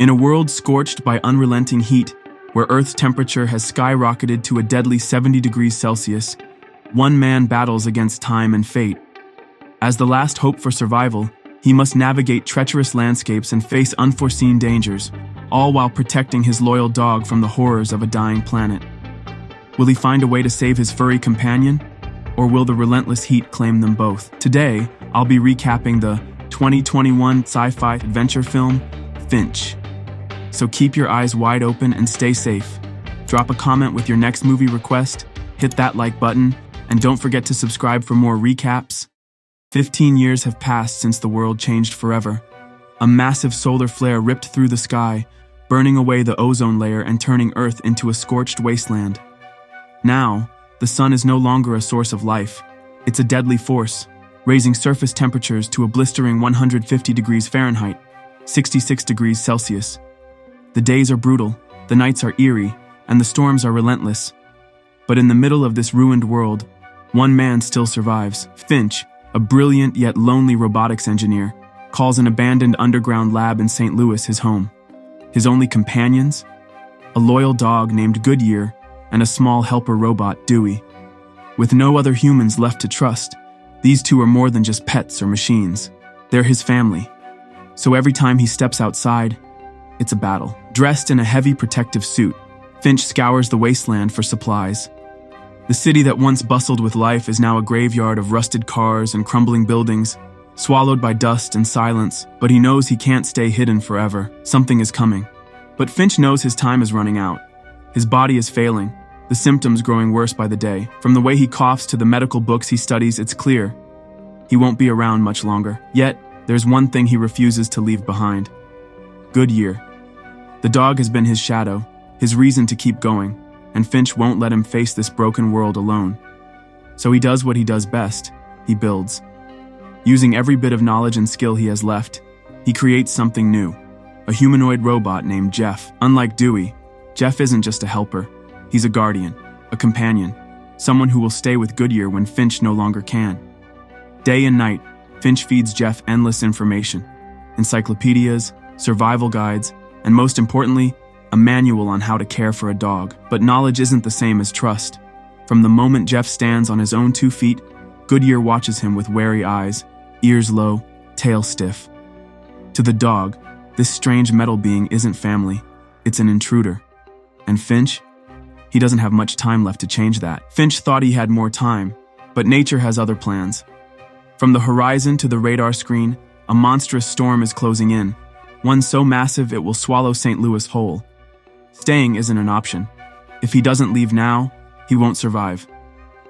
In a world scorched by unrelenting heat, where Earth's temperature has skyrocketed to a deadly 70 degrees Celsius, one man battles against time and fate. As the last hope for survival, he must navigate treacherous landscapes and face unforeseen dangers, all while protecting his loyal dog from the horrors of a dying planet. Will he find a way to save his furry companion? Or will the relentless heat claim them both? Today, I'll be recapping the 2021 sci-fi adventure film, Finch. So keep your eyes wide open and stay safe. Drop a comment with your next movie request, hit that like button, and don't forget to subscribe for more recaps. 15 years have passed since the world changed forever. A massive solar flare ripped through the sky, burning away the ozone layer and turning Earth into a scorched wasteland. Now, the sun is no longer a source of life. It's a deadly force, raising surface temperatures to a blistering 150 degrees Fahrenheit, 66 degrees Celsius. The days are brutal, the nights are eerie, and the storms are relentless. But in the middle of this ruined world, one man still survives. Finch, a brilliant yet lonely robotics engineer, calls an abandoned underground lab in St. Louis his home. His only companions? A loyal dog named Goodyear and a small helper robot, Dewey. With no other humans left to trust, these two are more than just pets or machines. They're his family. So every time he steps outside, it's a battle. Dressed in a heavy protective suit, Finch scours the wasteland for supplies. The city that once bustled with life is now a graveyard of rusted cars and crumbling buildings, swallowed by dust and silence, but he knows he can't stay hidden forever. Something is coming. But Finch knows his time is running out. His body is failing, the symptoms growing worse by the day. From the way he coughs to the medical books he studies, it's clear. He won't be around much longer. Yet, there's one thing he refuses to leave behind. Goodyear. The dog has been his shadow, his reason to keep going, and Finch won't let him face this broken world alone. So he does what he does best. He builds. Using every bit of knowledge and skill he has left, he creates something new. A humanoid robot named Jeff. Unlike Dewey, Jeff isn't just a helper. He's a guardian, a companion, someone who will stay with Goodyear when Finch no longer can. Day and night, Finch feeds Jeff endless information. Encyclopedias, survival guides, and most importantly, a manual on how to care for a dog. But knowledge isn't the same as trust. From the moment Jeff stands on his own 2 feet, Goodyear watches him with wary eyes, ears low, tail stiff. To the dog, this strange metal being isn't family, it's an intruder. And Finch? He doesn't have much time left to change that. Finch thought he had more time, but nature has other plans. From the horizon to the radar screen, a monstrous storm is closing in, one so massive it will swallow St. Louis whole. Staying isn't an option. If he doesn't leave now, he won't survive.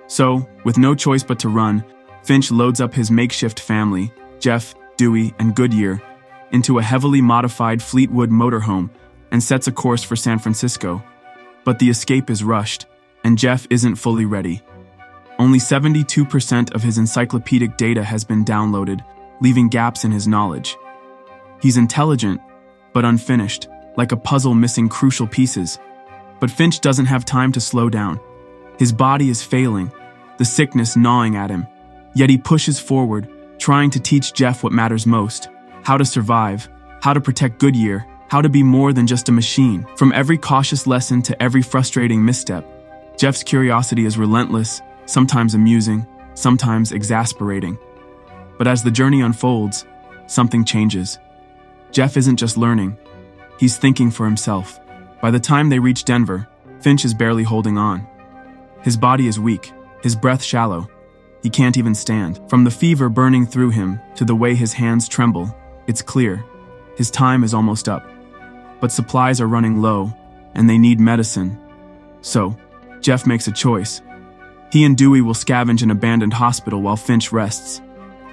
So, with no choice but to run, Finch loads up his makeshift family, Jeff, Dewey, and Goodyear, into a heavily modified Fleetwood motorhome and sets a course for San Francisco. But the escape is rushed, and Jeff isn't fully ready. Only 72% of his encyclopedic data has been downloaded, leaving gaps in his knowledge. He's intelligent, but unfinished, like a puzzle missing crucial pieces. But Finch doesn't have time to slow down. His body is failing, the sickness gnawing at him. Yet he pushes forward, trying to teach Jeff what matters most: how to survive, how to protect Goodyear, how to be more than just a machine. From every cautious lesson to every frustrating misstep, Jeff's curiosity is relentless, sometimes amusing, sometimes exasperating. But as the journey unfolds, something changes. Jeff isn't just learning, he's thinking for himself. By the time they reach Denver, Finch is barely holding on. His body is weak, his breath shallow. He can't even stand. From the fever burning through him to the way his hands tremble, it's clear. His time is almost up. But supplies are running low, and they need medicine. So, Jeff makes a choice. He and Dewey will scavenge an abandoned hospital while Finch rests.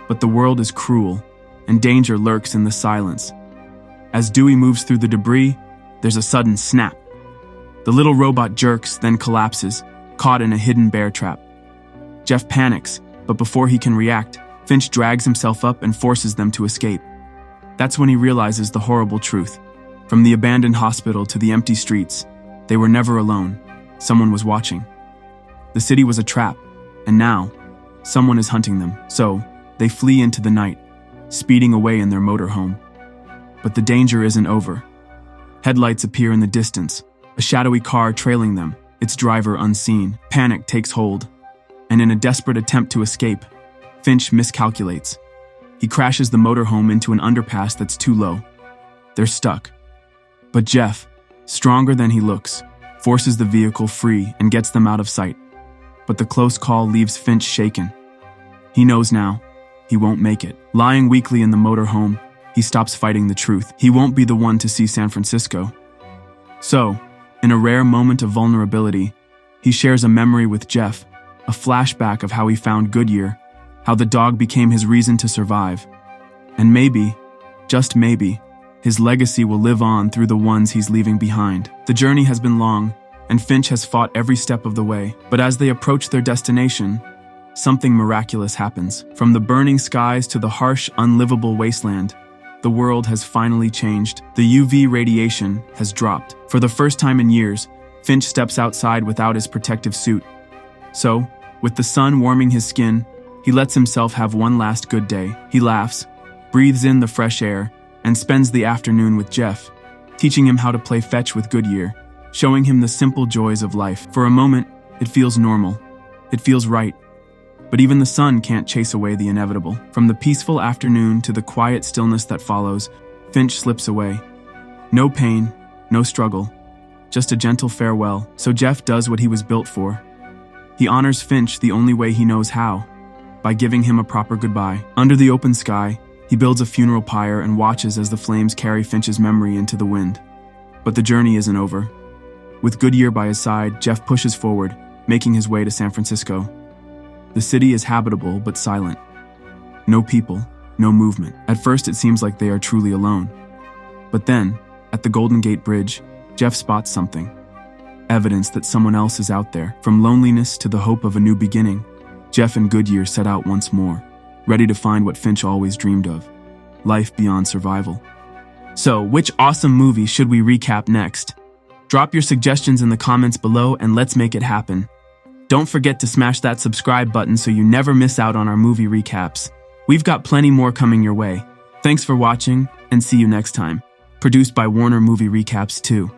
But the world is cruel, and danger lurks in the silence. As Dewey moves through the debris, there's a sudden snap. The little robot jerks, then collapses, caught in a hidden bear trap. Jeff panics, but before he can react, Finch drags himself up and forces them to escape. That's when he realizes the horrible truth. From the abandoned hospital to the empty streets, they were never alone. Someone was watching. The city was a trap, and now, someone is hunting them. So, they flee into the night, speeding away in their motorhome. But the danger isn't over. Headlights appear in the distance, a shadowy car trailing them, its driver unseen. Panic takes hold, and in a desperate attempt to escape, Finch miscalculates. He crashes the motorhome into an underpass that's too low. They're stuck. But Jeff, stronger than he looks, forces the vehicle free and gets them out of sight. But the close call leaves Finch shaken. He knows now, he won't make it. Lying weakly in the motorhome, he stops fighting the truth. He won't be the one to see San Francisco. So, in a rare moment of vulnerability, he shares a memory with Jeff, a flashback of how he found Goodyear, how the dog became his reason to survive. And maybe, just maybe, his legacy will live on through the ones he's leaving behind. The journey has been long, and Finch has fought every step of the way. But as they approach their destination, something miraculous happens. From the burning skies to the harsh, unlivable wasteland, the world has finally changed. The UV radiation has dropped. For the first time in years, Finch steps outside without his protective suit. So, with the sun warming his skin, he lets himself have one last good day. He laughs, breathes in the fresh air, and spends the afternoon with Jeff, teaching him how to play fetch with Goodyear, showing him the simple joys of life. For a moment, it feels normal. It feels right. But even the sun can't chase away the inevitable. From the peaceful afternoon to the quiet stillness that follows, Finch slips away. No pain, no struggle, just a gentle farewell. So Jeff does what he was built for. He honors Finch the only way he knows how, by giving him a proper goodbye. Under the open sky, he builds a funeral pyre and watches as the flames carry Finch's memory into the wind. But the journey isn't over. With Goodyear by his side, Jeff pushes forward, making his way to San Francisco. The city is habitable but silent. No people, no movement. At first it seems like they are truly alone. But then, at the Golden Gate Bridge, Jeff spots something. Evidence that someone else is out there. From loneliness to the hope of a new beginning, Jeff and Goodyear set out once more, ready to find what Finch always dreamed of: life beyond survival. So, which awesome movie should we recap next? Drop your suggestions in the comments below and let's make it happen. Don't forget to smash that subscribe button so you never miss out on our movie recaps. We've got plenty more coming your way. Thanks for watching, and see you next time. Produced by Warner Movie Recaps 2.